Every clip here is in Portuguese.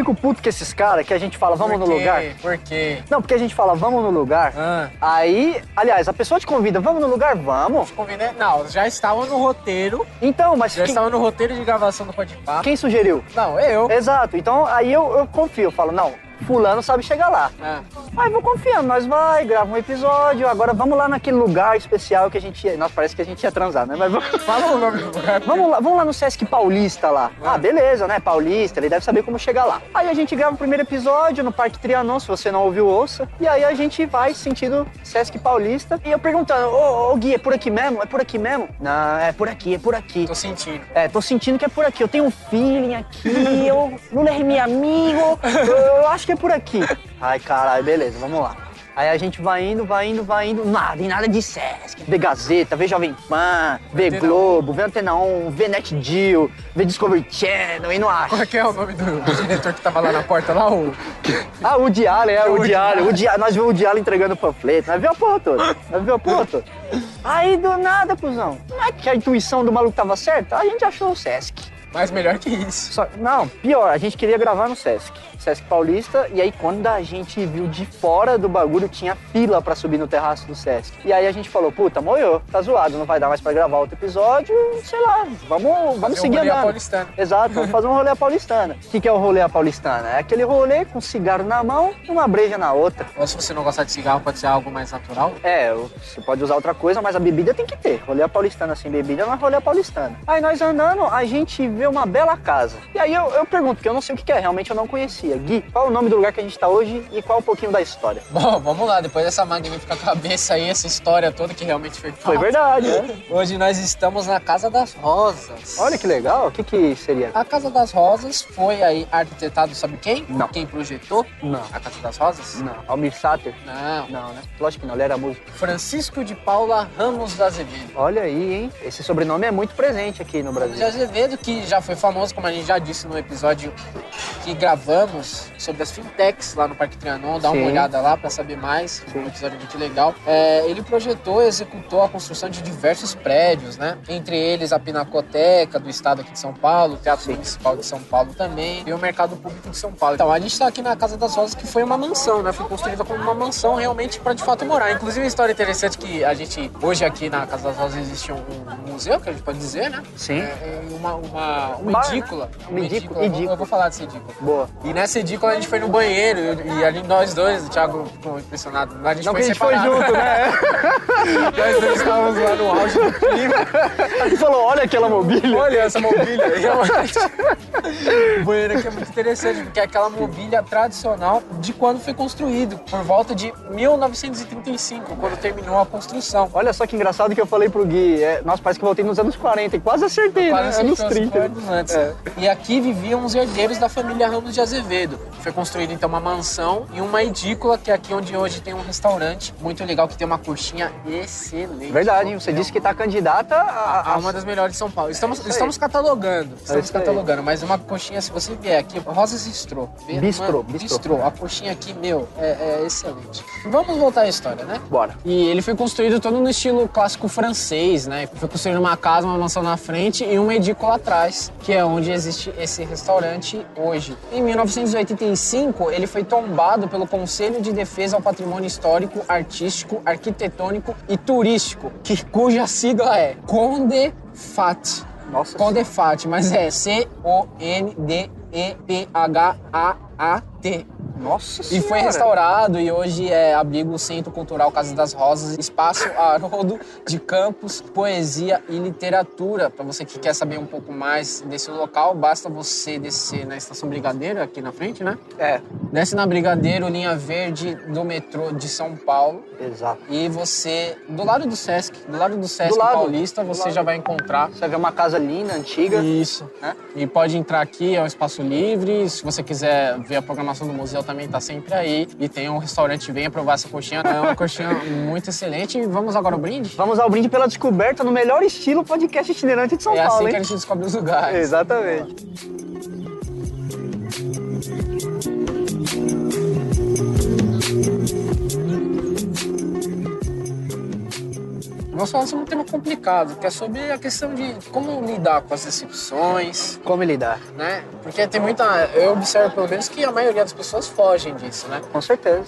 fico puto com esses caras que a gente fala, vamos no lugar. Por quê? Não, porque a gente fala, vamos no lugar. Aí, aliás, a pessoa te convida, vamos no lugar? Vamos. Convidei? Não, já estava no roteiro. Então, mas Já estava no roteiro de gravação do Podpah. quem sugeriu? Não, eu. Exato, então aí eu confio, eu falo, não, fulano sabe chegar lá. Aí vou confiando, nós vai, grava um episódio, agora vamos lá naquele lugar especial que a gente ia. Nossa, parece que a gente ia transar, né? Mas Fala o nome do lugar. vamos lá no Sesc Paulista lá. Ah, beleza, né? Paulista, ele deve saber como chegar lá. Aí a gente grava o primeiro episódio no Parque Trianon, se você não ouviu, ouça. E aí a gente vai sentido Sesc Paulista. E eu perguntando, ô Gui, é por aqui mesmo? É por aqui mesmo? Não, é por aqui, é por aqui. Tô sentindo. Tô sentindo que é por aqui. Eu tenho um feeling aqui, eu não é meu amigo, eu acho que é por aqui. Ai, caralho, beleza, vamos lá. Aí a gente vai indo, nada, em nada de Sesc. Vê Gazeta, vê Jovem Pan, vê Globo, vê Antena 1, vê NetGeo, vê Discovery Channel e não acha. Qual que é o nome do diretor que tava lá na porta lá? O Woody Allen, o Diário. Nós vimos o Diário entregando panfleto, nós vimos a porra toda. Aí do nada, cuzão, não é que a intuição do maluco tava certa? A gente achou o Sesc. Mas melhor que isso. Não, pior, a gente queria gravar no Sesc Paulista, e aí quando a gente viu de fora do bagulho, tinha fila pra subir no terraço do Sesc. E aí a gente falou, puta, moiou, tá zoado, não vai dar mais pra gravar outro episódio, sei lá, vamos seguir andando. Rolê paulistana. Exato, vamos fazer um rolê paulistana. O que é o rolê paulistana? É aquele rolê com cigarro na mão e uma breja na outra. Ou se você não gostar de cigarro, pode ser algo mais natural? Você pode usar outra coisa, mas a bebida tem que ter. Rolê paulistana sem bebida não é rolê paulistana. Aí nós andando, a gente vê uma bela casa. E aí eu pergunto, porque eu não sei o que é, realmente eu não conhecia. Gui, qual é o nome do lugar que a gente tá hoje e qual um pouquinho da história? Bom, vamos lá, depois dessa magnífica cabeça aí, essa história toda que realmente foi fato. Foi verdade, né? Hoje nós estamos na Casa das Rosas. Olha que legal, o que seria? A Casa das Rosas foi aí arquitetado, sabe quem? Não. Quem projetou? Não. A Casa das Rosas? Não. Almir Sater? Não. Não, né? Lógico que não, ele era músico. Francisco de Paula Ramos da Azevedo. Olha aí, hein? Esse sobrenome é muito presente aqui no Brasil. De Azevedo, que já foi famoso, como a gente já disse no episódio que gravamos sobre as fintechs lá no Parque Trianon, dá uma olhada lá para saber mais, um episódio muito legal. Ele projetou e executou a construção de diversos prédios, né? Entre eles a Pinacoteca do estado aqui de São Paulo, o Teatro Municipal de São Paulo também, e o Mercado Público de São Paulo. Então a gente está aqui na Casa das Rosas, que foi uma mansão, né? Foi construída como uma mansão realmente para de fato morar. Inclusive, uma história interessante que a gente, hoje aqui na Casa das Rosas existe um museu, que a gente pode dizer, né? Sim. Uma edícula. Eu vou falar dessa edícula. Boa. E nessa edícula a gente foi no banheiro e ali nós dois, o Thiago ficou impressionado. A gente não foi que a gente separado. foi junto, né? Nós dois estávamos lá no auge do clima. Ele falou, olha aquela mobília. Olha essa mobília. O banheiro aqui é muito interessante, porque é aquela mobília tradicional de quando foi construído, por volta de 1935, quando terminou a construção. Olha só que engraçado que eu falei pro Gui. Nossa, parece que eu voltei nos anos 40 e quase acertei, né? Anos 30. Antes. E aqui viviam os herdeiros da família Ramos de Azevedo. Foi construída então uma mansão e uma edícula, que é aqui onde hoje tem um restaurante muito legal, que tem uma coxinha excelente. Verdade, você disse que tá candidata a uma das melhores de São Paulo. Estamos catalogando, mas uma coxinha, se você vier aqui, Rosas Bistrô. Bistrô. A coxinha aqui, é excelente. Vamos voltar à história, né? Bora. E ele foi construído todo no estilo clássico francês, né? Foi construído uma casa, uma mansão na frente e uma edícula atrás, que é onde existe esse restaurante hoje. Em 1985, ele foi tombado pelo Conselho de Defesa ao Patrimônio Histórico, Artístico, Arquitetônico e Turístico, cuja sigla é CONDEPHAT. Nossa. CONDEPHAT, mas é CONDEPHAT. Nossa E foi restaurado e hoje é abrigo o Centro Cultural Casa das Rosas, espaço Haroldo de Campos, poesia e literatura. Para você que quer saber um pouco mais desse local, basta você descer na Estação Brigadeiro, aqui na frente, né? Desce na Brigadeiro, linha verde do metrô de São Paulo. Exato. E você, do lado do Sesc Paulista, você já vai encontrar. Você vai ver uma casa linda, antiga. Isso. Né? E pode entrar aqui, é um espaço livre. Se você quiser ver a programação do museu, também tá sempre aí. E tem um restaurante, venha provar essa coxinha. É uma coxinha muito excelente. E vamos agora ao brinde? Vamos ao brinde pela descoberta no melhor estilo podcast itinerante de São Paulo, assim hein? que a gente descobre os lugares. Exatamente. Vamos falar sobre um tema complicado, que é sobre a questão de como lidar com as decepções. Como lidar? Né? Porque tem muita... Eu observo, pelo menos, que a maioria das pessoas fogem disso, né? Com certeza.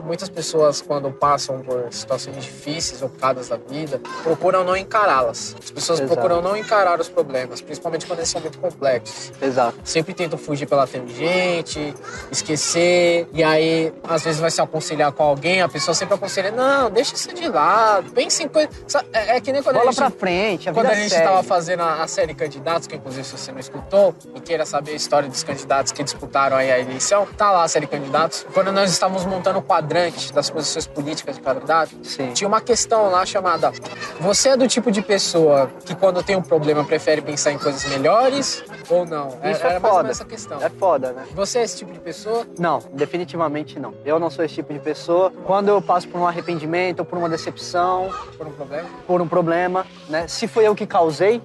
Muitas pessoas, quando passam por situações difíceis ou complicadas da vida, procuram não encará-las. As pessoas procuram não encarar os problemas, principalmente quando eles são muito complexos. Exato. Sempre tentam fugir pela tangente, esquecer, e aí, às vezes, vai se aconselhar com alguém, a pessoa sempre aconselha, não, deixa isso de lado, pense em coisa... É que nem quando Bola a gente... pra frente, a Quando vida a gente segue. estava fazendo a série Candidatos, que inclusive se você não escutou e queira saber a história dos candidatos que disputaram aí a eleição, tá lá a série Candidatos. Quando nós estávamos montando o quadrante das posições políticas de candidato, Sim. tinha uma questão lá chamada: você é do tipo de pessoa que quando tem um problema prefere pensar em coisas melhores ou não? Isso Era é mais ou foda. menos essa questão. É foda, né? Você é esse tipo de pessoa? Não, definitivamente não. Eu não sou esse tipo de pessoa. Quando eu passo por um arrependimento, ou por uma decepção, Por um problema? por um problema, né? Se foi eu que causei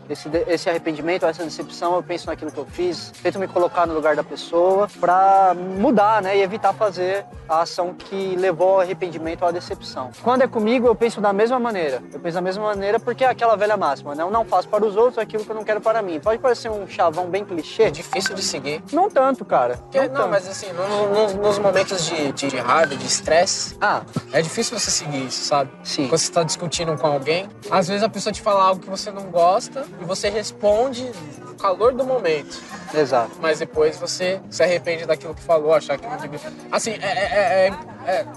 esse arrependimento, essa decepção, eu penso naquilo que eu fiz, tento me colocar no lugar da pessoa pra mudar, né? E evitar fazer a ação que levou ao arrependimento ou à decepção. Quando é comigo, eu penso da mesma maneira. Eu penso da mesma maneira porque é aquela velha máxima, né? Eu não faço para os outros aquilo que eu não quero para mim. Pode parecer um chavão bem clichê. É difícil de seguir. Não tanto, cara. Não, tanto. mas assim, nos momentos de raiva, de estresse, Ah, é difícil você seguir isso, sabe? sim. Quando você tá discutindo com alguém, às vezes a pessoa te fala algo que você não gosta e você responde no calor do momento. Exato. Mas depois você se arrepende daquilo que falou, achar que não devia. Assim,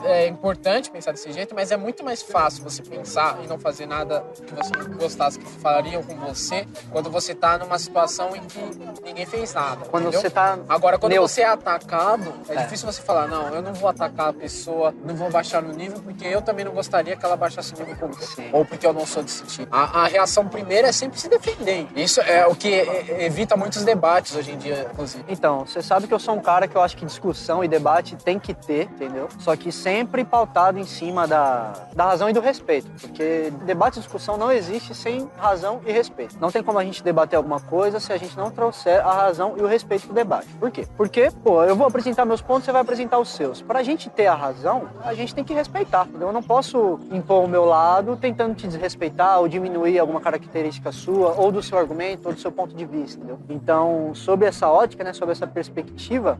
é importante pensar desse jeito, mas é muito mais fácil você pensar e não fazer nada que você não gostasse que falariam com você quando você tá numa situação em que ninguém fez nada. Quando entendeu? você tá Agora, quando neutro. você é atacado, é difícil você falar, não, eu não vou atacar a pessoa, não vou baixar no nível, porque eu também não gostaria que ela baixasse o nível comigo. Sim. Ou porque eu não sou desse tipo. A reação primeira é sempre se defender. Isso é o que evita muitos debates hoje em dia, inclusive. Então, você sabe que eu sou um cara que eu acho que discussão e debate tem que ter, entendeu? Só que sempre pautado em cima da razão e do respeito. Porque debate e discussão não existe sem razão e respeito. Não tem como a gente debater alguma coisa se a gente não trouxer a razão e o respeito pro debate. Por quê? Porque, pô, eu vou apresentar meus pontos, você vai apresentar os seus. Pra gente ter a razão, a gente tem que respeitar, entendeu? Eu não posso impor o meu lado tentando te desrespeitar ou diminuir alguma característica sua, ou do seu argumento, ou do seu ponto de vista, entendeu? Então, sob essa ótica, né, sob essa perspectiva,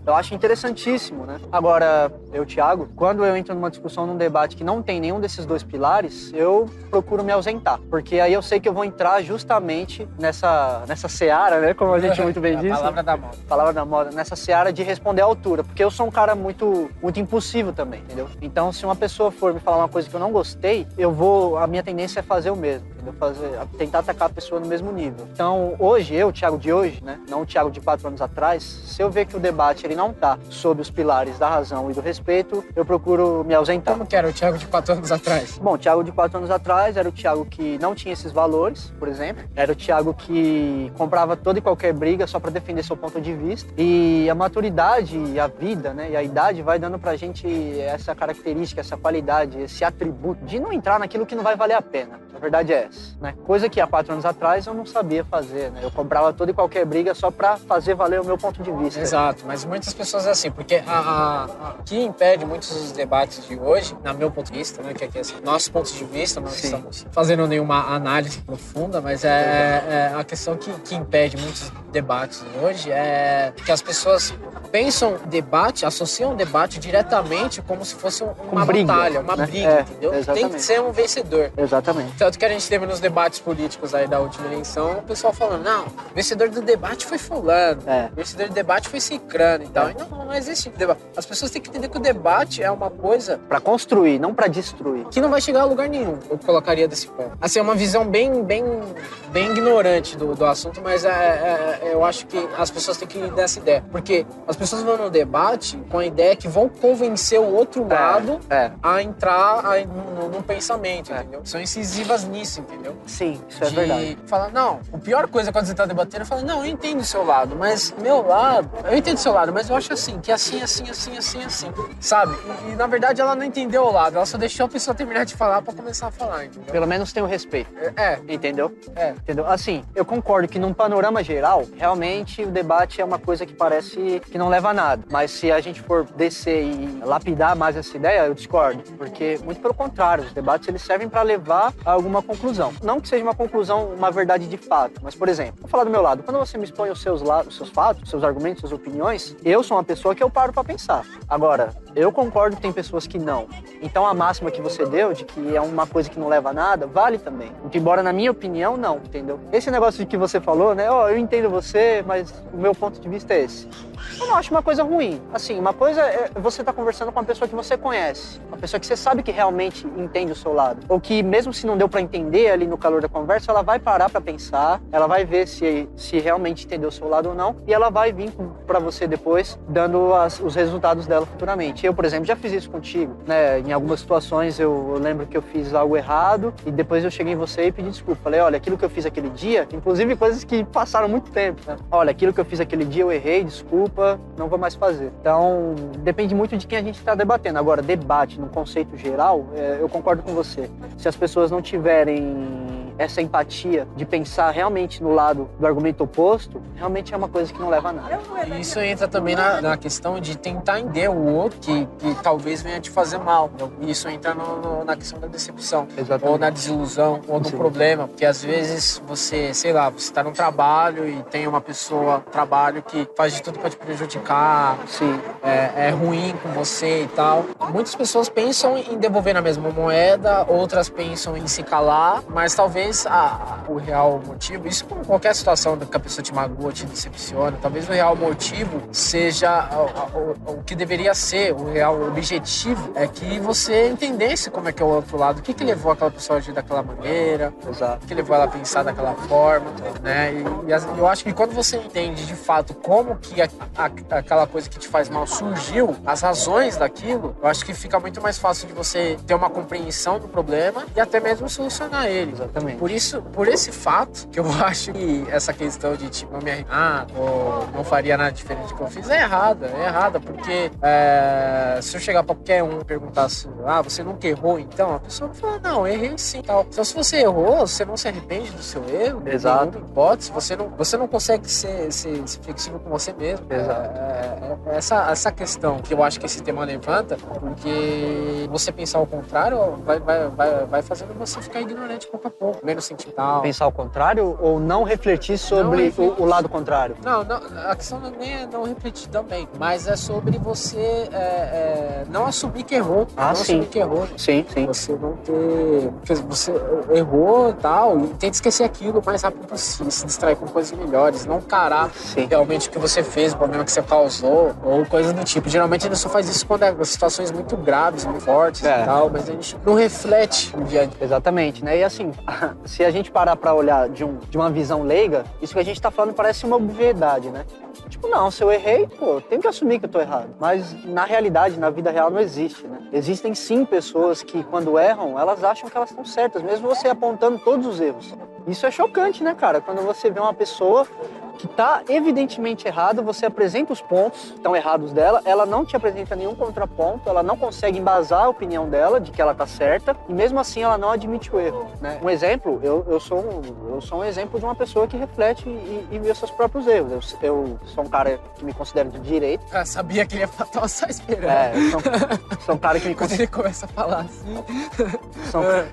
eu acho interessantíssimo, né? Agora, Thiago, quando eu entro numa discussão, num debate que não tem nenhum desses dois pilares, eu procuro me ausentar, porque aí eu sei que eu vou entrar justamente nessa seara, né, como a gente muito bem diz. A palavra da moda. Palavra da moda, nessa seara de responder à altura, porque eu sou um cara muito impulsivo também, entendeu? Então, se uma pessoa for me falar uma coisa que eu não gostei, a minha tendência é fazer o mesmo, entendeu? Tentar atacar a pessoa no mesmo nível. Então, hoje, o Thiago de hoje, né, não o Thiago de 4 anos atrás, se eu ver que o debate ele não tá sob os pilares da razão e do respeito, eu procuro me ausentar. Como que era o Thiago de 4 anos atrás? Bom, o Thiago de 4 anos atrás era o Thiago que não tinha esses valores, por exemplo. Era o Thiago que comprava toda e qualquer briga só para defender seu ponto de vista. E a maturidade e a vida, né, e a idade vai dando pra gente essa característica, essa qualidade, esse atributo de não entrar naquilo que não vai valer a pena. A verdade é essa, né? Coisa que há 4 anos atrás eu não sabia fazer, né? Eu comprava toda e qualquer briga só pra fazer valer o meu ponto de vista. Exato, mas muitas pessoas é assim, porque o que impede muitos dos debates de hoje, na meu ponto de vista, né, que aqui é assim, nosso ponto de vista, não Sim. estamos fazendo nenhuma análise profunda, mas é a questão que impede muitos debates hoje é que as pessoas pensam debate, associam o debate diretamente como se fosse uma briga, batalha, uma né? briga, entendeu? Exatamente. Tem que ser um vencedor. Exatamente. Tanto que a gente teve nos debates políticos aí da última eleição, o pessoal falando, não, o vencedor do debate foi fulano, o vencedor do debate foi cicrano e tal. E não existe debate. As pessoas têm que entender que o debate é uma coisa... Pra construir, não pra destruir. que não vai chegar a lugar nenhum, eu colocaria desse ponto. Assim, é uma visão bem ignorante do assunto, mas eu acho que as pessoas têm que ir dessa ideia. Porque as pessoas vão no debate com a ideia que vão convencer o outro lado a entrar no pensamento, entendeu? São incisivas nisso, entendeu? Sim, isso é verdade. Falar, não, a pior coisa quando você tá debatendo é falar, não, eu entendo o seu lado, mas meu lado, eu entendo o seu lado, mas eu acho assim, que é assim, sabe? E na verdade ela não entendeu o lado, ela só deixou a pessoa terminar de falar pra começar a falar, entendeu? Pelo menos tem o respeito. Entendeu? Entendeu? Assim, eu concordo que num panorama geral, realmente o debate é uma coisa que parece que não leva a nada. Mas se a gente for descer e lapidar mais essa ideia, eu discordo. Porque, muito pelo contrário, os debates eles servem para levar a alguma conclusão. conclusão. Não que seja uma conclusão, uma verdade de fato, mas, por exemplo, vou falar do meu lado. Quando você me expõe os seus fatos, seus argumentos, suas opiniões, eu sou uma pessoa que eu paro pra pensar. Agora, eu concordo que tem pessoas que não. Então, a máxima que você deu, de que é uma coisa que não leva a nada, vale também. Embora, na minha opinião, não, entendeu? Esse negócio de que você falou, né? Eu entendo você, mas o meu ponto de vista é esse. Eu não acho uma coisa ruim. Assim, uma coisa é você estar conversando com uma pessoa que você conhece. Uma pessoa que você sabe que realmente entende o seu lado. Ou que, mesmo se não deu pra entender ali no calor da conversa, ela vai parar pra pensar, ela vai ver se realmente entendeu o seu lado ou não, e ela vai vir pra você depois, dando os resultados dela futuramente. Eu, por exemplo, já fiz isso contigo, né? Em algumas situações eu lembro que eu fiz algo errado, e depois eu cheguei em você e pedi desculpa. Falei, olha, aquilo que eu fiz aquele dia, inclusive coisas que passaram muito tempo, né? Olha, aquilo que eu fiz aquele dia eu errei, desculpa, não vou mais fazer. Então, depende muito de quem a gente está debatendo. Agora, debate no conceito geral, eu concordo com você. Se as pessoas não tiverem essa empatia de pensar realmente no lado do argumento oposto, realmente é uma coisa que não leva a nada. E isso entra também na questão de tentar entender o outro que talvez venha te fazer mal. E isso entra na questão da decepção. Exatamente. Ou na desilusão, ou no problema. Porque às vezes você, sei lá, você está num trabalho e tem uma pessoa no trabalho que faz de tudo para te prejudicar. Sim. É ruim com você e tal. Muitas pessoas pensam em devolver na mesma moeda, outras pensam em se calar, mas talvez o real motivo, isso com qualquer situação que a pessoa te magoa, te decepciona, talvez o real motivo seja o que deveria ser, o real objetivo é que você entendesse como é que é o outro lado, o que levou aquela pessoa a agir daquela maneira, Exato. o que levou ela a pensar daquela forma, né? E eu acho que quando você entende de fato como que aquela coisa que te faz mal surgiu, as razões daquilo, eu acho que fica muito mais fácil de você ter uma compreensão do problema e até mesmo solucionar ele. Exatamente. Por esse fato, que eu acho que essa questão de tipo, não me arrepender ou não faria nada diferente do que eu fiz é errada, porque se eu chegar pra qualquer um e perguntar assim, você nunca errou então? A pessoa vai falar, não, errei sim, tal. Então se você errou, você não se arrepende do seu erro, Exato. Nenhuma hipótese, você não consegue ser flexível com você mesmo. Exato. Essa questão que eu acho que esse tema levanta, porque você pensar ao contrário vai fazendo você ficar ignorante pouco a pouco, menos sentimental. Pensar ao contrário ou não refletir sobre o lado contrário? Não, a questão nem é não refletir também, mas é sobre você não assumir que errou. Assumir que errou. Sim. Você não ter... Porque você errou e tal, e tenta esquecer aquilo o mais rápido possível, se distrair com coisas melhores, não encarar realmente o que você fez, o problema que você causou, ou coisa do tipo. Geralmente a gente só faz isso quando é situações muito graves, muito fortes e tal, mas a gente não reflete no dia a dia. Exatamente, né? E assim, se a gente parar pra olhar de uma visão leiga, isso que a gente tá falando parece uma obviedade, né? Tipo, não, se eu errei, eu tenho que assumir que eu tô errado. Mas na realidade, na vida real, não existe, né? Existem sim pessoas que, quando erram, elas acham que elas estão certas, mesmo você apontando todos os erros. Isso é chocante, né, cara? Quando você vê uma pessoa que tá evidentemente errada, você apresenta os pontos que estão errados dela, ela não te apresenta nenhum contraponto, ela não consegue embasar a opinião dela de que ela tá certa, e mesmo assim ela não admite o erro, né? Um exemplo, eu sou um exemplo de uma pessoa que reflete e vê seus próprios erros. Eu sou um cara que me considero de direita. Eu sabia que ele ia falar, só esperando. Eu sou um cara que me Quando ele começa a falar assim...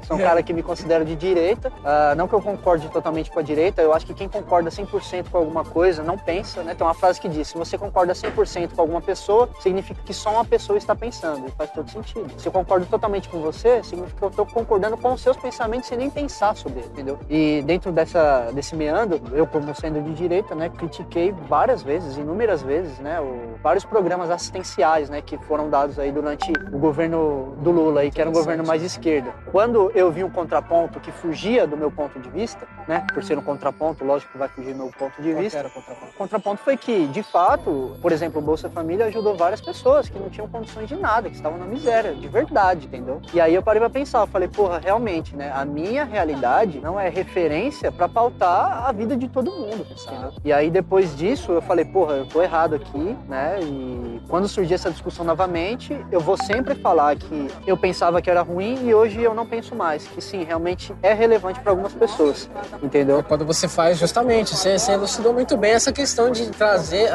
Sou um cara que me considero de direita. Não que eu concorde totalmente com a direita, eu acho que quem concorda 100% com alguma coisa não pensa, né? Tem uma frase que diz, se você concorda 100% com alguma pessoa, significa que só uma pessoa está pensando, e faz todo sentido. Se eu concordo totalmente com você, significa que eu estou concordando com os seus pensamentos sem nem pensar sobre ele, entendeu? E dentro desse meandro, eu como sendo de direita, né, critiquei várias vezes, inúmeras vezes, né, vários programas assistenciais, né, que foram dados aí durante o governo do Lula, aí, que era um governo mais de esquerda. Quando eu vi um contraponto que fugia do meu ponto de vista, né, por ser um contraponto, lógico que vai fugir do meu ponto de vista. O contraponto foi que, de fato, por exemplo, o Bolsa Família ajudou várias pessoas que não tinham condições de nada, que estavam na miséria, de verdade, entendeu? E aí eu parei pra pensar, eu falei, porra, realmente, né, a minha realidade não é referência pra pautar a vida de todo mundo, entendeu? E aí depois disso eu falei, porra, eu tô errado aqui, né, e quando surgir essa discussão novamente, eu vou sempre falar que eu pensava que era ruim e hoje eu não penso mais, que sim, realmente é relevante pra algumas pessoas, entendeu? Quando você faz justamente, você elucidou muito bem essa questão de trazer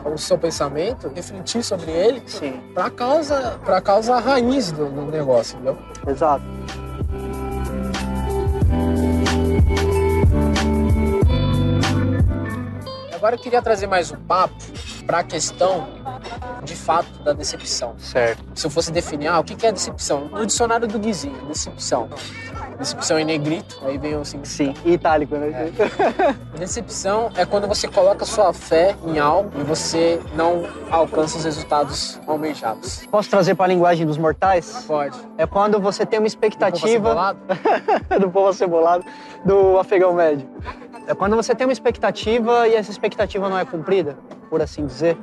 o seu pensamento, refletir sobre ele, sim, pra causa raiz do negócio, entendeu? Exato. Agora eu queria trazer mais um papo para a questão, de fato, da decepção. Certo. Se eu fosse definir, o que é decepção? No dicionário do Guizinho, decepção. Decepção em negrito, aí vem o assim. Sim, e itálico, né? Decepção é quando você coloca sua fé em algo e você não alcança os resultados almejados. Posso trazer para a linguagem dos mortais? Pode. É quando você tem uma expectativa... Do povo acebolado, do afegão médio. É quando você tem uma expectativa e essa expectativa não é cumprida, por assim dizer.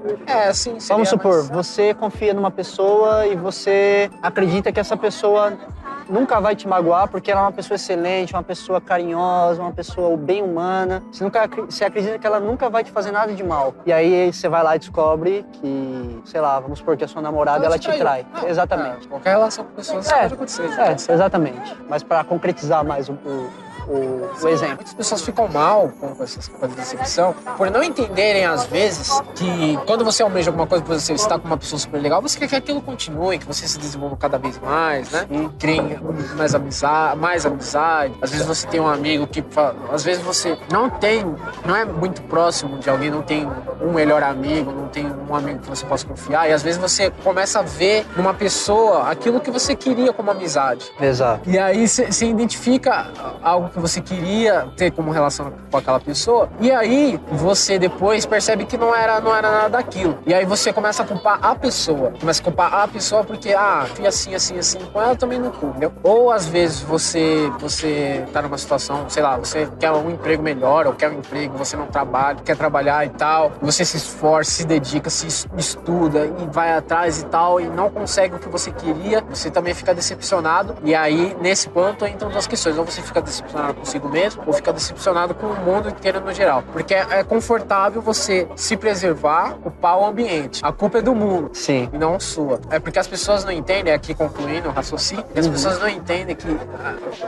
Sim. Vamos supor, você confia numa pessoa e você acredita que essa pessoa nunca vai te magoar porque ela é uma pessoa excelente, uma pessoa carinhosa, uma pessoa bem humana. Você acredita que ela nunca vai te fazer nada de mal. E aí você vai lá e descobre que, sei lá, vamos supor que a sua namorada ela te trai. Exatamente. Qualquer relação com pessoas pode acontecer. Exatamente. Mas para concretizar mais o exemplo. Muitas pessoas ficam mal com essa decepção por não entenderem, às vezes, que quando você almeja alguma coisa, por você está com uma pessoa super legal, você quer que aquilo continue, que você se desenvolva cada vez mais, né? Criem mais amizade. Às vezes você tem um amigo que... Às vezes você não é muito próximo de alguém, não tem um melhor amigo, não tem um amigo que você possa confiar, e às vezes você começa a ver numa pessoa aquilo que você queria como amizade. Exato. E aí você identifica algo que você queria ter como relação com aquela pessoa, e aí você depois percebe que não era nada daquilo. E aí você começa a culpar a pessoa. Porque, fui assim com ela, também não culpa, entendeu? Ou às vezes você tá numa situação, sei lá, você quer um emprego melhor, ou quer um emprego, você não trabalha, quer trabalhar e tal, você se esforça, se dedica, se estuda e vai atrás e tal, e não consegue o que você queria, você também fica decepcionado. E aí, nesse ponto, entram duas questões. Ou você fica decepcionado consigo mesmo, ou fica decepcionado com o mundo inteiro no geral. Porque é confortável você se preservar, ocupar o ambiente. A culpa é do mundo. Sim. E não sua. É porque as pessoas não entendem, aqui concluindo o raciocínio, as pessoas não entendem que,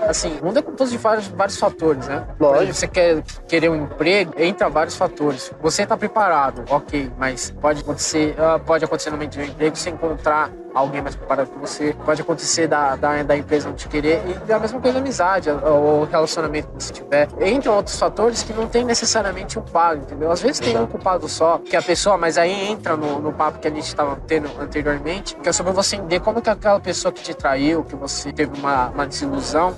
assim, o mundo é composto de vários fatores, né? Lógico. Você querer um emprego, entra vários fatores. Você tá preparado, ok, mas pode acontecer no meio de um emprego, você encontrar alguém mais preparado que você, pode acontecer da empresa não te querer, e a mesma coisa da amizade, ou relacionamento que você tiver. Entram outros fatores que não tem necessariamente um culpado, entendeu? Às vezes tem um culpado só, que é a pessoa, mas aí entra no papo que a gente estava tendo anteriormente, que é sobre você entender como que aquela pessoa que te traiu, que você teve uma desilusão,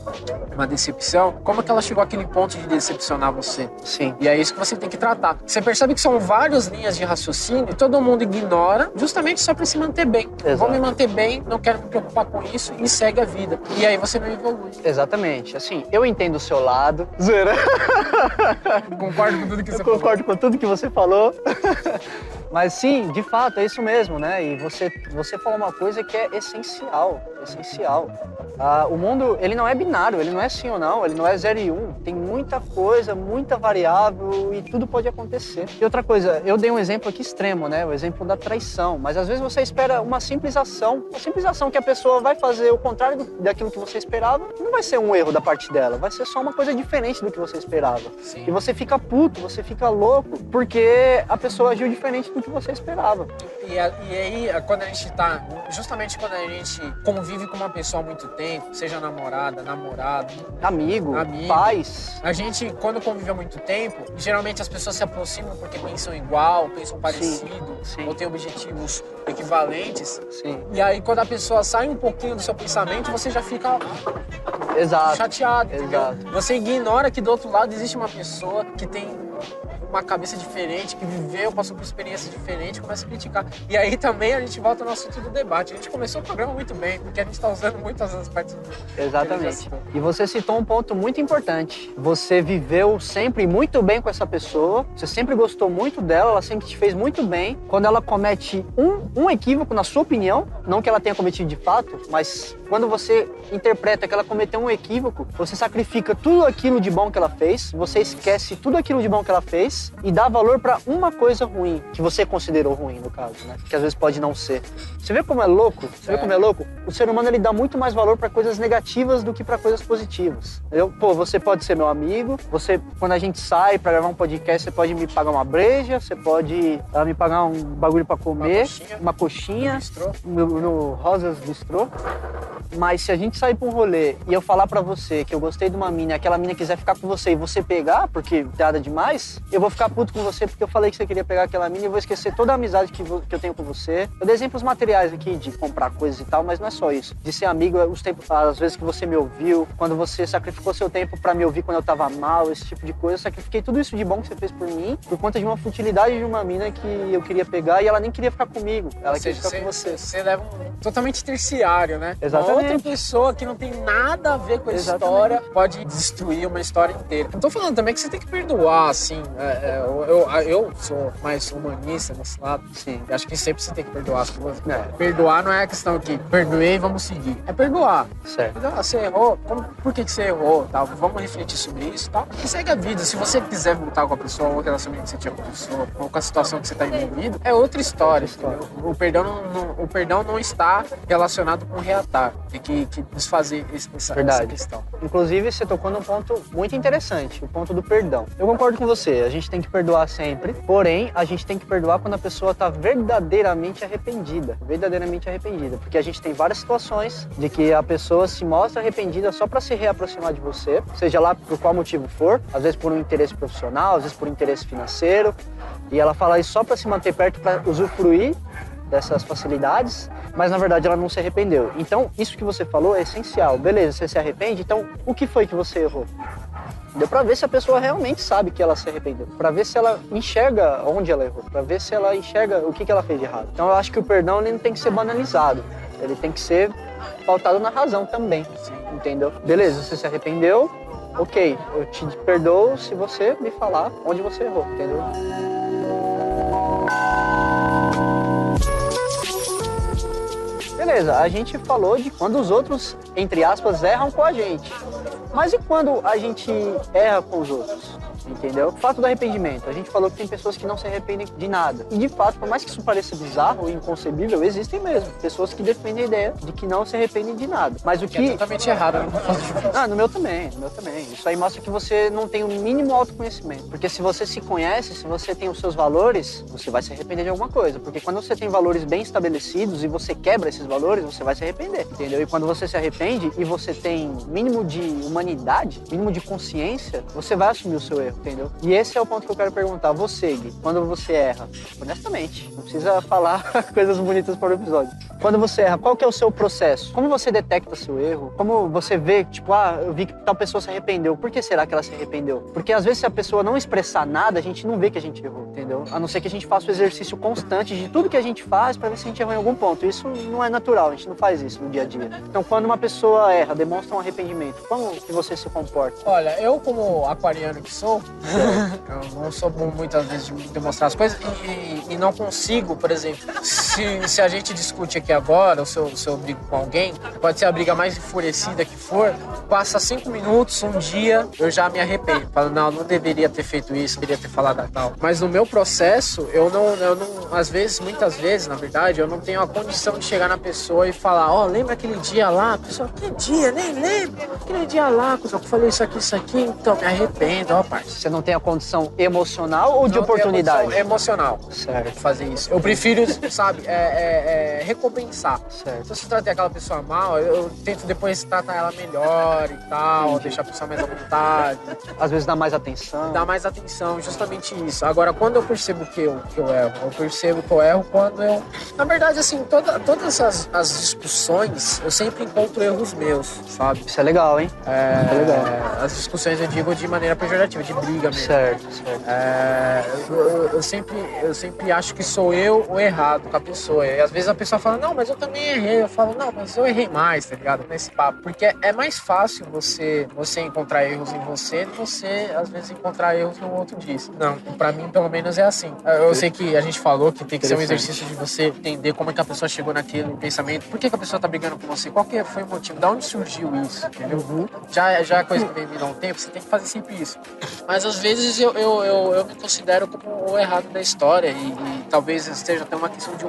uma decepção, como que ela chegou àquele ponto de decepcionar você. Sim. E é isso que você tem que tratar. Você percebe que são várias linhas de raciocínio e todo mundo ignora justamente só para se manter bem. Exato. Vou me manter bem, não quero me preocupar com isso e segue a vida. E aí você não evolui. Exatamente. Assim, eu entendo o seu lado. Zoeira. Concordo com tudo que você falou. Concordo com tudo que você falou. Mas sim, de fato, é isso mesmo, né? E você falou uma coisa que é essencial. O mundo, ele não é binário, ele não é sim ou não, ele não é 0 e 1. Tem muita coisa, muita variável e tudo pode acontecer. E outra coisa, eu dei um exemplo aqui extremo, né? O exemplo da traição. Mas às vezes você espera uma simples ação que a pessoa vai fazer o contrário daquilo que você esperava, não vai ser um erro da parte dela, vai ser só uma coisa diferente do que você esperava. Sim. E você fica puto, você fica louco, porque a pessoa agiu diferente do que você esperava. E aí, justamente quando a gente convive com uma pessoa há muito tempo, seja namorado, amigo, pais. A gente, quando convive há muito tempo, geralmente as pessoas se aproximam porque pensam igual, pensam parecido, Sim. ou têm objetivos equivalentes. Sim. E aí, quando a pessoa sai um pouquinho do seu pensamento, você já fica chateado, entendeu? Exato. Você ignora que do outro lado existe uma pessoa que tem uma cabeça diferente, que viveu, passou por experiências diferentes, começa a criticar. E aí também a gente volta no assunto do debate. A gente começou o programa muito bem, porque a gente está usando muitas das partes do... Exatamente. E você citou um ponto muito importante. Você viveu sempre muito bem com essa pessoa, você sempre gostou muito dela, ela sempre te fez muito bem. Quando ela comete um equívoco, na sua opinião, não que ela tenha cometido de fato, mas quando você interpreta que ela cometeu um equívoco, você sacrifica tudo aquilo de bom que ela fez, você esquece tudo aquilo de bom que ela fez e dá valor pra uma coisa ruim, que você considerou ruim, no caso, né? Que às vezes pode não ser. Você vê como é louco? O ser humano, ele dá muito mais valor pra coisas negativas do que pra coisas positivas. Você pode ser meu amigo, quando a gente sai pra gravar um podcast, você pode me pagar uma breja, você pode me pagar um bagulho pra comer, uma coxinha no Rosas Bistrô. Mas se a gente sair pra um rolê e eu falar pra você que eu gostei de uma mina e aquela mina quiser ficar com você e você pegar, porque tem nada demais, eu vou ficar puto com você porque eu falei que você queria pegar aquela mina e eu vou esquecer toda a amizade que eu tenho com você. Eu dei exemplos materiais aqui de comprar coisas e tal, mas não é só isso. De ser amigo, os tempos, às vezes que você me ouviu, quando você sacrificou seu tempo pra me ouvir quando eu tava mal, esse tipo de coisa. Eu sacrifiquei tudo isso de bom que você fez por mim por conta de uma futilidade de uma mina que eu queria pegar e ela nem queria ficar comigo. Ela queria ficar com você. Você leva totalmente terciário, né? Exatamente. Uma outra pessoa que não tem nada a ver com a história pode destruir uma história inteira. Não tô falando também que você tem que perdoar, assim. Eu sou mais humanista nesse lado. Sim. Eu acho que sempre você tem que perdoar as coisas. Perdoar não é a questão que perdoei, vamos seguir. É perdoar. Certo. Você errou, por que você errou? Tal? Vamos refletir sobre isso, tal. E segue a vida. Se você quiser voltar com a pessoa, ou o relacionamento que você tinha com a pessoa, ou com a situação que você está envolvido, é outra história. O perdão não está relacionado com reatar. Tem que desfazer essa questão. Inclusive, você tocou num ponto muito interessante, o ponto do perdão. Eu concordo com você, a gente tem que perdoar sempre, porém, a gente tem que perdoar quando a pessoa está verdadeiramente arrependida. Porque a gente tem várias situações de que a pessoa se mostra arrependida só para se reaproximar de você, seja lá por qual motivo for, às vezes por um interesse profissional, às vezes por um interesse financeiro, e ela fala isso só para se manter perto, para usufruir dessas facilidades, mas na verdade ela não se arrependeu. Então, isso que você falou é essencial. Beleza, você se arrepende, então o que foi que você errou? Deu pra ver se a pessoa realmente sabe que ela se arrependeu, pra ver se ela enxerga onde ela errou, pra ver se ela enxerga o que ela fez de errado. Então eu acho que o perdão ele não tem que ser banalizado, ele tem que ser pautado na razão também, entendeu? Beleza, você se arrependeu, ok, eu te perdoo se você me falar onde você errou, entendeu? Beleza, a gente falou de quando os outros, entre aspas, erram com a gente. Mas e quando a gente erra com os outros? Entendeu? O fato do arrependimento. A gente falou que tem pessoas que não se arrependem de nada. E de fato, por mais que isso pareça bizarro e inconcebível, existem mesmo. Pessoas que defendem a ideia de que não se arrependem de nada. Mas o que... É totalmente errado, né? No meu também. Isso aí mostra que você não tem o mínimo autoconhecimento. Porque se você se conhece, se você tem os seus valores, você vai se arrepender de alguma coisa. Porque quando você tem valores bem estabelecidos e você quebra esses valores, você vai se arrepender, entendeu? E quando você se arrepende e você tem mínimo de humanidade, mínimo de consciência, você vai assumir o seu erro. Entendeu? E esse é o ponto que eu quero perguntar. Você, Gui, quando você erra, honestamente, não precisa falar coisas bonitas para o episódio. Quando você erra, qual que é o seu processo? Como você detecta seu erro? Como você vê, tipo, eu vi que tal pessoa se arrependeu. Por que será que ela se arrependeu? Porque às vezes se a pessoa não expressar nada, a gente não vê que a gente errou, entendeu? A não ser que a gente faça o exercício constante de tudo que a gente faz para ver se a gente errou em algum ponto. Isso não é natural, a gente não faz isso no dia a dia. Então, quando uma pessoa erra, demonstra um arrependimento, como que você se comporta? Olha, eu como aquariano que sou, eu não sou bom muitas vezes de demonstrar as coisas e não consigo, por exemplo, se a gente discute aqui agora, ou se eu brigo com alguém, pode ser a briga mais enfurecida que for, passa 5 minutos, um dia, eu já me arrependo. Falo, não deveria ter feito isso, deveria ter falado tal. Mas no meu processo, eu não, às vezes, muitas vezes, na verdade, eu não tenho a condição de chegar na pessoa e falar, lembra aquele dia lá? A pessoa, que dia? Nem lembro. Aquele dia lá, que eu falei isso aqui, então me arrependo, parça. Você não tem a condição emocional ou de oportunidade? Emocional. Certo. Fazer isso. Eu prefiro, sabe, recompensar. Certo. Se eu tratei aquela pessoa mal, eu tento depois tratar ela melhor e tal, Entendi. deixar a pessoa mais à vontade. Às vezes dá mais atenção. Dá mais atenção, justamente isso. Agora, quando eu percebo que eu erro, eu percebo que eu erro quando eu... Na verdade, assim, todas as discussões, eu sempre encontro erros meus, sabe? Isso é legal, hein? Isso é legal. As discussões eu digo de maneira pejorativa, de briga mesmo. Certo. Eu sempre acho que sou eu o errado com a pessoa. E às vezes a pessoa fala, não, mas eu também errei. Eu falo, não, mas eu errei mais, tá ligado? Nesse papo. Porque é mais fácil você encontrar erros em você do que você, às vezes, encontrar erros no outro disso. Não, pra mim, pelo menos, é assim. Eu sei que a gente falou que tem que ser um exercício de você entender como é que a pessoa chegou naquele pensamento. Por que a pessoa tá brigando com você? Qual que foi o motivo? Da onde surgiu isso? Entendeu? Já é coisa que vem me dar um tempo, você tem que fazer sempre isso. Mas às vezes eu me considero como o errado da história e talvez esteja até uma questão de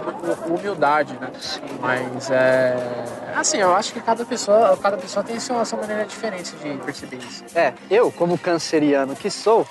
humildade, né? Mas assim, eu acho que cada pessoa tem a sua maneira diferente de perceber isso. Eu, como canceriano que sou,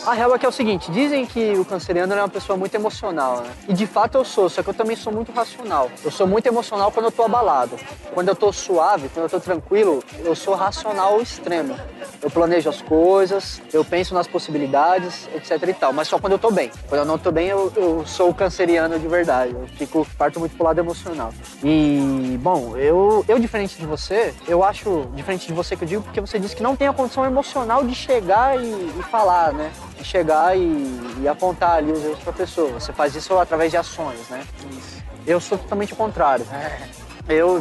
A real é que é o seguinte, dizem que o canceriano é uma pessoa muito emocional, né? E de fato eu sou, só que eu também sou muito racional. Eu sou muito emocional quando eu tô abalado. Quando eu tô suave, quando eu tô tranquilo, eu sou racional ao extremo. Eu planejo as coisas, eu penso nas possibilidades, etc e tal. Mas só quando eu tô bem. Quando eu não tô bem, eu sou o canceriano de verdade. Eu parto muito pro lado emocional. E, bom, eu diferente de você, eu acho diferente de você que eu digo, porque você disse que não tem a condição emocional de chegar e falar, né? De chegar e apontar ali os erros pra pessoa. Você faz isso através de ações, né? Isso. Eu sou totalmente o contrário.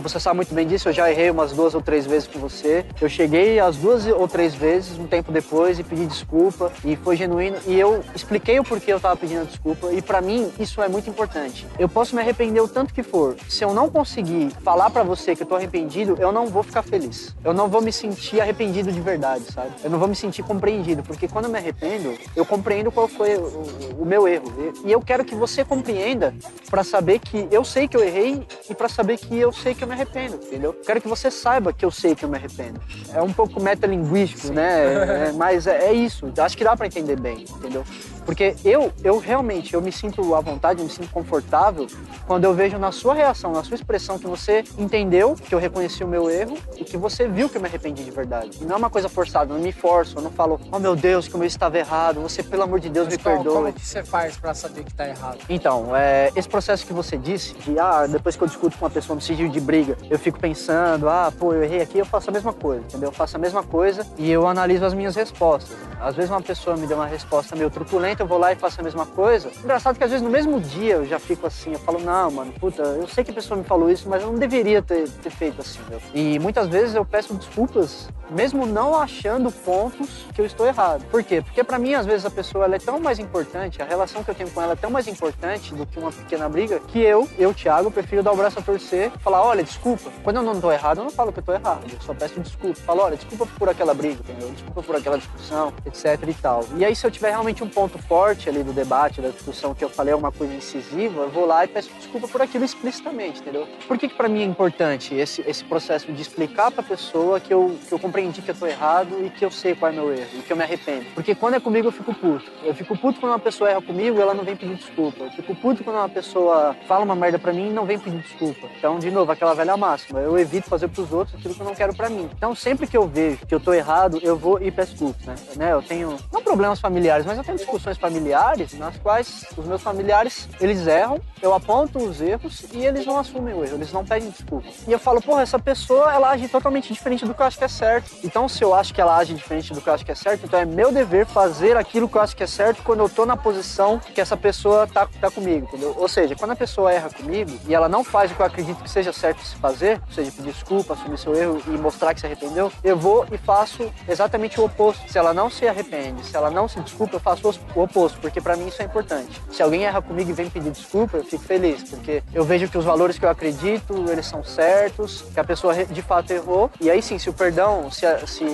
Você sabe muito bem disso, eu já errei umas 2 ou 3 vezes com você. Eu cheguei as 2 ou 3 vezes, um tempo depois, e pedi desculpa, e foi genuíno. E eu expliquei o porquê eu tava pedindo desculpa, e pra mim, isso é muito importante. Eu posso me arrepender o tanto que for. Se eu não conseguir falar pra você que eu tô arrependido, eu não vou ficar feliz. Eu não vou me sentir arrependido de verdade, sabe? Eu não vou me sentir compreendido, porque quando eu me arrependo, eu compreendo qual foi o meu erro. E eu quero que você compreenda pra saber que eu sei que eu errei e pra saber que eu sei que eu me arrependo, entendeu? Quero que você saiba que eu sei que eu me arrependo. É um pouco metalinguístico, né? Mas é isso. Acho que dá pra entender bem, entendeu? Porque eu realmente, eu me sinto à vontade, eu me sinto confortável quando eu vejo na sua reação, na sua expressão, que você entendeu que eu reconheci o meu erro e que você viu que eu me arrependi de verdade. E não é uma coisa forçada, eu não me forço, eu não falo, oh meu Deus, como eu estava errado, você, pelo amor de Deus, me perdoe. Como que você faz pra saber que tá errado? Então, esse processo que você disse, de depois que eu discuto com uma pessoa no sentido de briga, eu fico pensando, eu errei aqui, eu faço a mesma coisa, entendeu? Eu faço a mesma coisa e eu analiso as minhas respostas. Às vezes uma pessoa me deu uma resposta meio truculenta, eu vou lá e faço a mesma coisa. Engraçado que às vezes no mesmo dia eu já fico assim, eu falo, não, mano, puta, eu sei que a pessoa me falou isso, mas eu não deveria ter feito assim, meu. E muitas vezes eu peço desculpas, mesmo não achando pontos que eu estou errado. Por quê? Porque pra mim, às vezes, a pessoa ela é tão mais importante, a relação que eu tenho com ela é tão mais importante do que uma pequena briga, que eu, Thiago, prefiro dar o braço a torcer, falar, olha, desculpa. Quando eu não tô errado, eu não falo que eu tô errado, eu só peço desculpa. Falo, olha, desculpa por aquela briga, entendeu? Desculpa por aquela discussão, etc e tal. E aí, se eu tiver realmente um ponto forte ali do debate, da discussão, que eu falei alguma coisa incisiva, eu vou lá e peço desculpa por aquilo explicitamente, entendeu? Por que pra mim é importante esse processo de explicar pra pessoa que eu compreendi que eu tô errado e que eu sei qual é meu erro e que eu me arrependo? Porque quando é comigo, eu fico puto. Eu fico puto quando uma pessoa erra comigo e ela não vem pedir desculpa. Eu fico puto quando uma pessoa fala uma merda pra mim e não vem pedir desculpa. Então, de novo, aquela velha máxima. Eu evito fazer pros outros aquilo que eu não quero pra mim. Então, sempre que eu vejo que eu tô errado, eu vou e peço desculpas, né? Eu tenho, não problemas familiares, mas eu tenho discussões familiares nas quais os meus familiares, eles erram, eu aponto os erros e eles não assumem o erro, eles não pedem desculpa. E eu falo, porra, essa pessoa, ela age totalmente diferente do que eu acho que é certo. Então, se eu acho que ela age diferente do que eu acho que é certo, então é meu dever fazer aquilo que eu acho que é certo quando eu tô na posição que essa pessoa tá comigo, entendeu? Ou seja, quando a pessoa erra comigo e ela não faz o que eu acredito que seja certo se fazer, ou seja, pedir desculpa, assumir seu erro e mostrar que se arrependeu, eu vou e faço exatamente o oposto. Se ela não se arrepende, se ela não se desculpa, eu faço o oposto, porque pra mim isso é importante. Se alguém erra comigo e vem pedir desculpa, eu fico feliz, porque eu vejo que os valores que eu acredito, eles são certos, que a pessoa de fato errou, e aí sim, se o perdão, se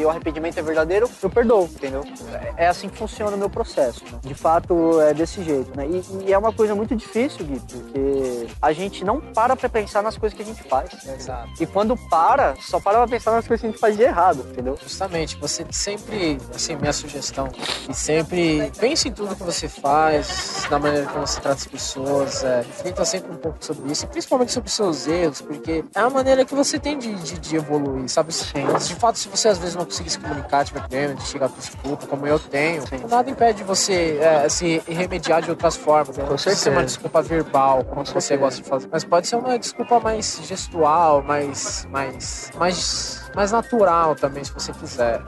o arrependimento é verdadeiro, eu perdoo, entendeu? É assim que funciona o meu processo, né? De fato, é desse jeito, né? E é uma coisa muito difícil, Gui, porque a gente não para pra pensar nas coisas que a gente faz. Exato. E quando só para pra pensar nas coisas que a gente faz de errado, entendeu? Justamente, você sempre, assim, minha sugestão, e sempre pense em tudo que você faz, na maneira que você trata as pessoas, reflita sempre um pouco sobre isso, e principalmente sobre os seus erros, porque é a maneira que você tem de evoluir, sabe? Sim. De fato, se você às vezes não conseguir se comunicar, tiver problema, de chegar por desculpa, como eu tenho, nada impede você se remediar de outras formas, né? Não precisa ser uma desculpa verbal, como você gosta de fazer, mas pode ser uma desculpa mais gestual, mais natural também, se você quiser.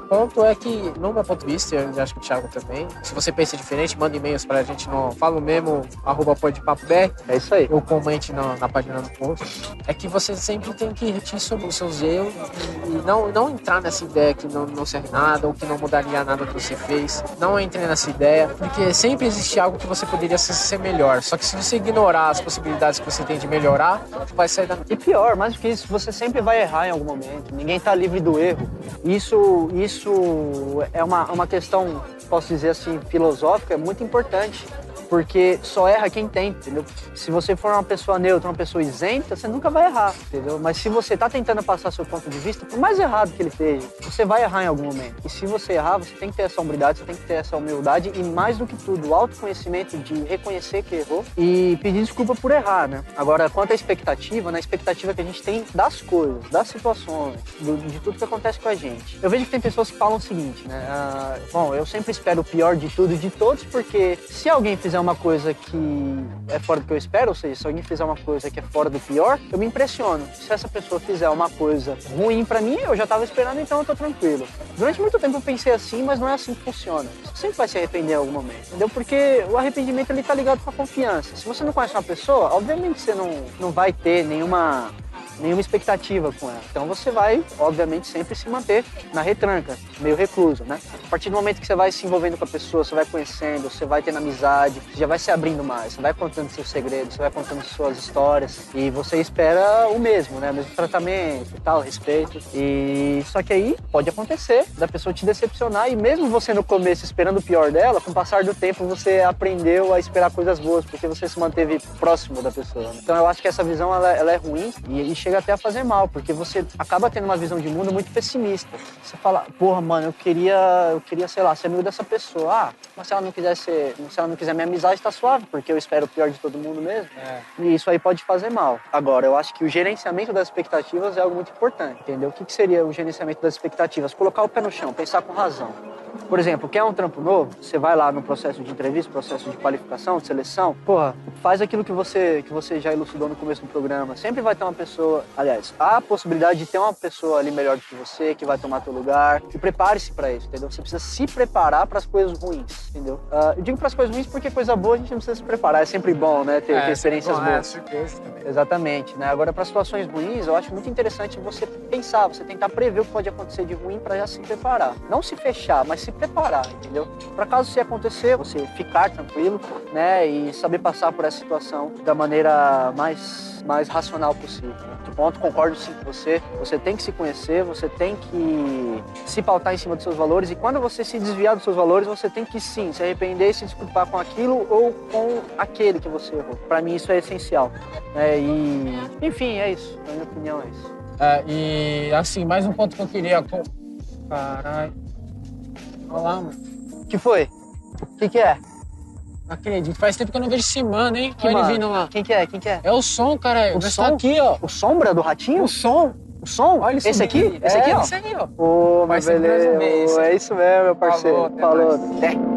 O ponto é que, no meu ponto de vista, eu acho que o Thiago também, se você pensa diferente, manda e-mails pra gente no falomemo@podpapobr. É isso aí. Ou comente na página do post. É que você sempre tem que refletir sobre os seus erros e não entrar nessa ideia que não serve nada ou que não mudaria nada que você fez. Não entre nessa ideia, porque sempre existe algo que você poderia ser melhor. Só que se você ignorar as possibilidades que você tem de melhorar, vai sair da... E pior, mais do que isso, você sempre vai errar em algum momento. Ninguém tá livre do erro. Isso é uma questão, posso dizer assim, filosófica, é muito importante. Porque só erra quem tem, entendeu? Se você for uma pessoa neutra, uma pessoa isenta, você nunca vai errar, entendeu? Mas se você tá tentando passar seu ponto de vista, por mais errado que ele esteja, você vai errar em algum momento. E se você errar, você tem que ter essa hombridade, você tem que ter essa humildade e, mais do que tudo, o autoconhecimento de reconhecer que errou e pedir desculpa por errar, né? Agora, quanto à expectativa, na expectativa que a gente tem das coisas, das situações, de tudo que acontece com a gente. Eu vejo que tem pessoas que falam o seguinte, né? Bom, eu sempre espero o pior de tudo e de todos, porque se alguém fizer uma coisa que é fora do que eu espero, ou seja, se alguém fizer uma coisa que é fora do pior, eu me impressiono. Se essa pessoa fizer uma coisa ruim pra mim, eu já tava esperando, então eu tô tranquilo. Durante muito tempo eu pensei assim, mas não é assim que funciona. Você sempre vai se arrepender em algum momento, entendeu? Porque o arrependimento, ele tá ligado com a confiança. Se você não conhece uma pessoa, obviamente você não vai ter nenhuma expectativa com ela. Então você vai, obviamente, sempre se manter na retranca, meio recluso, né? A partir do momento que você vai se envolvendo com a pessoa, você vai conhecendo, você vai tendo amizade, você já vai se abrindo mais, você vai contando seus segredos, você vai contando suas histórias e você espera o mesmo, né? O mesmo tratamento e tal, respeito. E só que aí pode acontecer da pessoa te decepcionar e mesmo você no começo esperando o pior dela, com o passar do tempo você aprendeu a esperar coisas boas, porque você se manteve próximo da pessoa, né? Então eu acho que essa visão, ela é ruim e chega até a fazer mal, porque você acaba tendo uma visão de mundo muito pessimista. Você fala, porra, mano, eu queria, sei lá, ser amigo dessa pessoa. Ah, mas se ela não quiser minha amizade, tá suave, porque eu espero o pior de todo mundo mesmo. E isso aí pode fazer mal. Agora, eu acho que o gerenciamento das expectativas é algo muito importante, entendeu? O que seria o gerenciamento das expectativas? Colocar o pé no chão, pensar com razão. Por exemplo, quer um trampo novo? Você vai lá no processo de entrevista, processo de qualificação, de seleção. Porra, faz aquilo que você já elucidou no começo do programa. Sempre vai ter uma pessoa, aliás, há a possibilidade de ter uma pessoa ali melhor do que você, que vai tomar teu lugar. E prepare-se pra isso, entendeu? Você precisa se preparar pras coisas ruins, entendeu? Eu digo pras coisas ruins porque coisa boa a gente não precisa se preparar. É sempre bom, né? Ter experiências boas. É surpresa também. Exatamente, né? Agora, para situações ruins, eu acho muito interessante você pensar, você tentar prever o que pode acontecer de ruim para já se preparar. Não se fechar, mas se preparar, entendeu? Para caso se acontecer, você ficar tranquilo, né? E saber passar por essa situação da maneira mais racional possível. De ponto, concordo sim com você. Você tem que se conhecer, você tem que se pautar em cima dos seus valores e quando você se desviar dos seus valores, você tem que sim se arrepender e se desculpar com aquilo ou com aquele que você errou. Para mim isso é essencial. Enfim, é isso. Na minha opinião, é isso. E assim, mais um ponto que eu queria... Caralho. Olha lá, mano. O que foi? O que é? Não acredito. Faz tempo que eu não vejo esse mano, hein? Que Olha mano? ele vindo lá. Quem que é? Quem que é? É o som, cara. O Você som? tá aqui, ó. O Sombra do Ratinho? O som. O som? Olha Esse aqui? Esse aqui, ó? Esse aí, ó. Ô, meu Vai ser beleza. mais um mês. É isso mesmo, meu parceiro. Falou, até mais. Até.